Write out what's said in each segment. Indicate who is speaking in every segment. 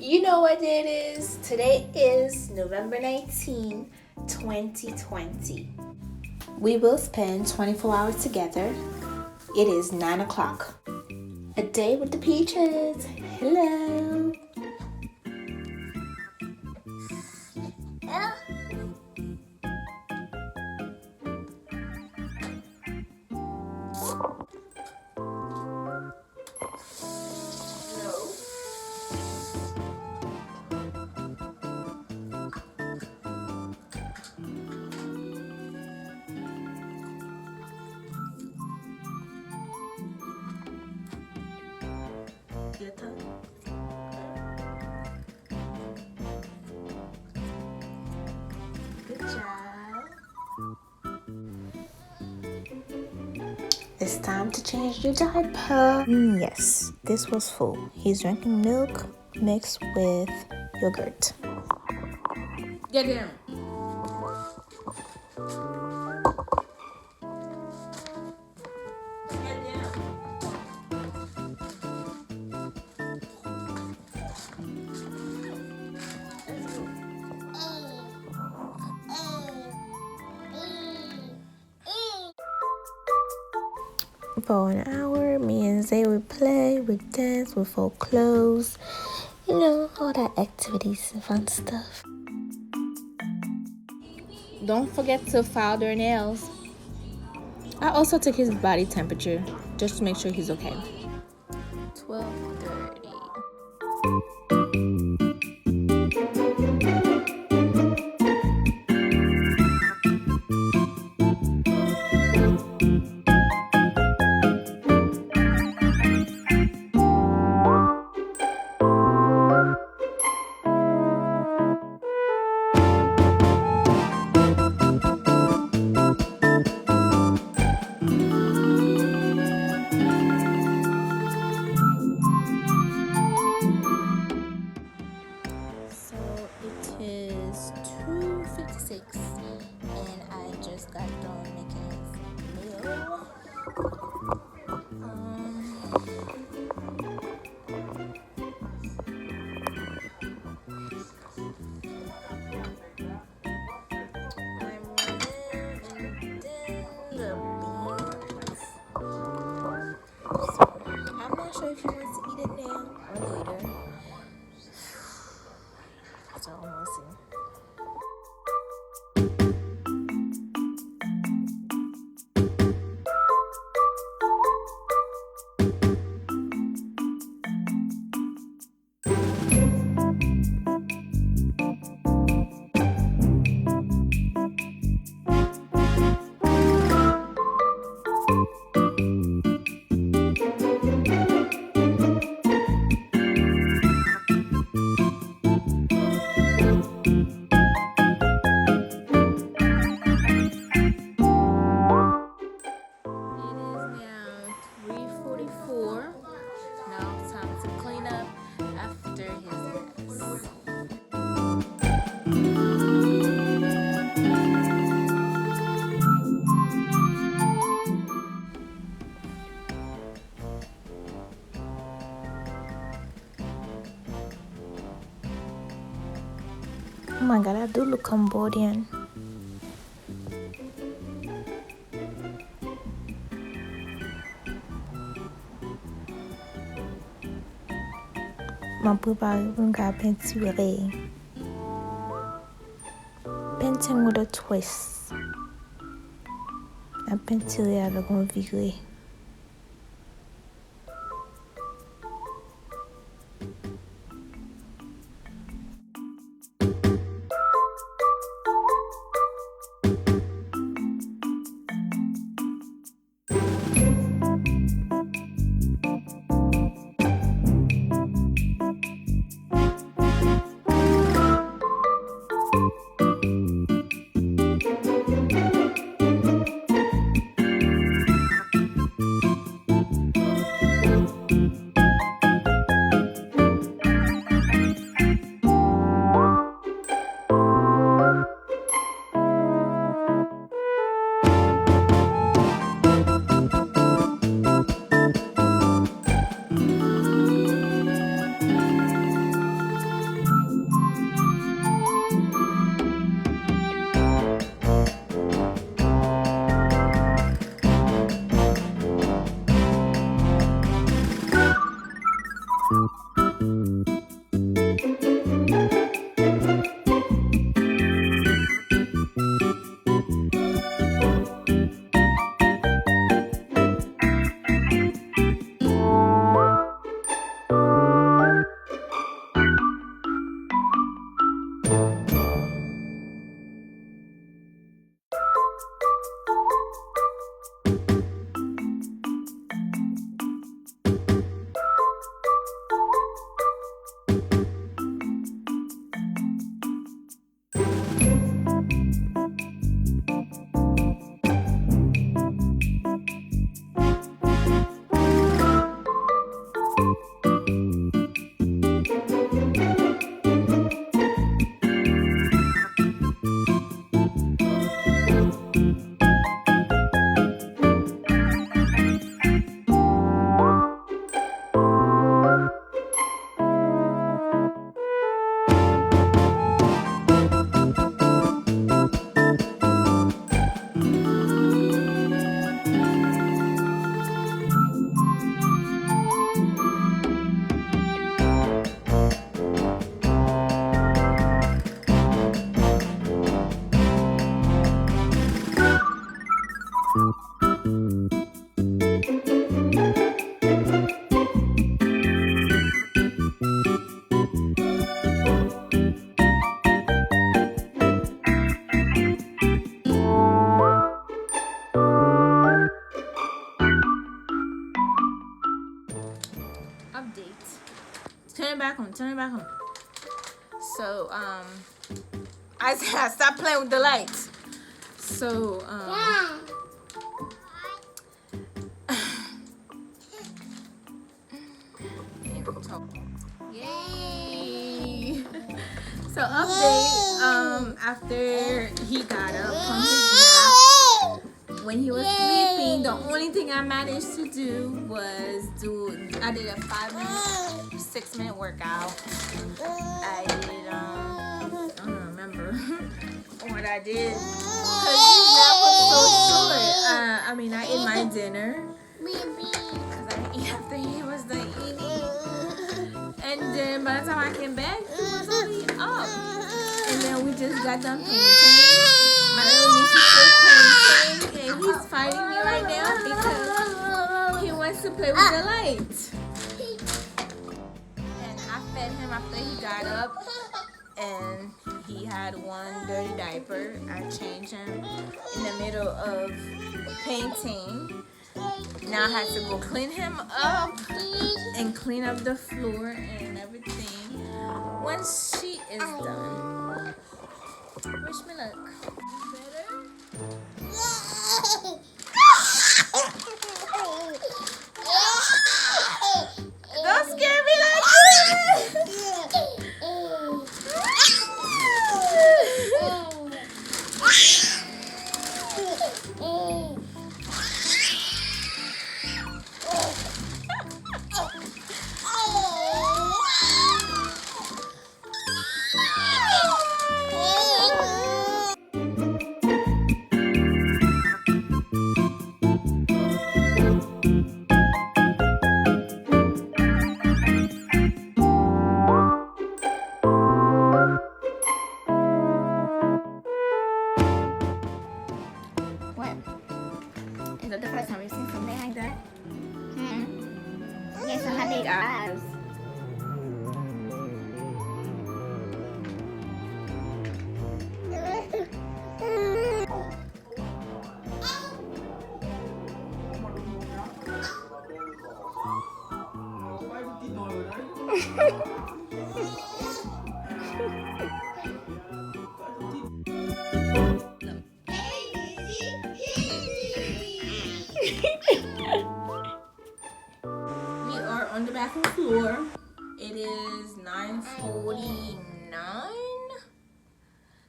Speaker 1: You know what it is. Today is November 19, 2020. We will spend 24 hours together. It is 9 o'clock. A day with the peaches. Hello. Good job. It's time to change your diaper. Yes, this was full. He's drinking milk mixed with yogurt. Get in. For an hour, me and Zay would play, would dance, would fold clothes, you know, all that activities and fun stuff. Don't forget to file their nails. I also took his body temperature just to make sure he's okay. 12:30. And I just got done making his meal. I'm not sure if he wants to eat it now or later. So we'll see. Oh my god, I do look Cambodian. M'a préparé pour un pèseveré. Painting with a twist. La peinture avec un viré. Update. Turn it back on. Turn it back on. So I said stop playing with the lights. So yay. So update, after he got up from his nap, when he was sleeping, the only thing I managed to do was I did a 5-minute, 6-minute workout. I did, I don't remember what I did, because his nap was so short. I mean, I ate my dinner, because I didn't eat after he was done eating. And then by the time I came back, he was already up. And then we just got done painting. My little niece is still painting, and he's fighting me right now because he wants to play with the lights. And I fed him after he got up, and he had one dirty diaper. I changed him in the middle of painting. Now I had to go clean him up and clean up the floor and everything. Once she is done, wish me luck. Better? Don't scare me like that! Is that the first time you've seen something like that? Yes, I had big eyes. We are on the bathroom floor. It is 9:49.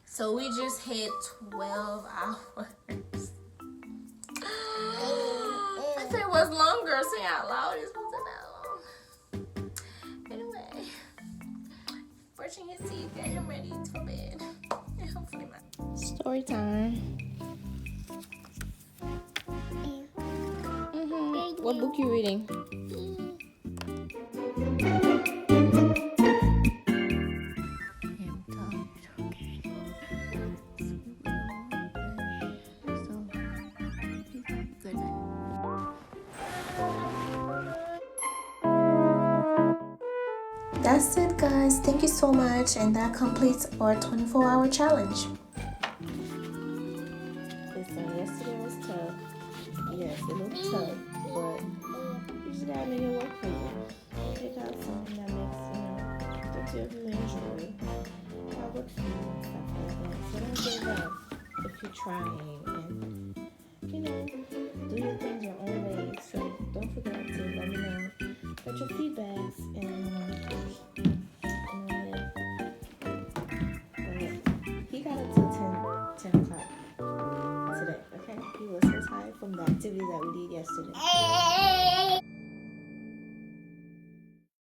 Speaker 1: So we just hit 12 hours. I thought it was longer. Say out loud, it wasn't that long. Anyway, brushing his teeth, getting him ready for bed. And hopefully story time. What book you reading? That's it, guys. Thank you so much, and that completes our 24-hour challenge. Listen, yesterday was tough. Yes, it looked tough, but you just gotta make it work for you. Pick out something that makes, the two of you enjoy. That works for you and stuff like that. So don't give up if you're trying, and do your things your own way. So don't forget to let me know. Put your feedbacks and he got up till 10 o'clock today, okay? He was so tired from the activity that we did yesterday.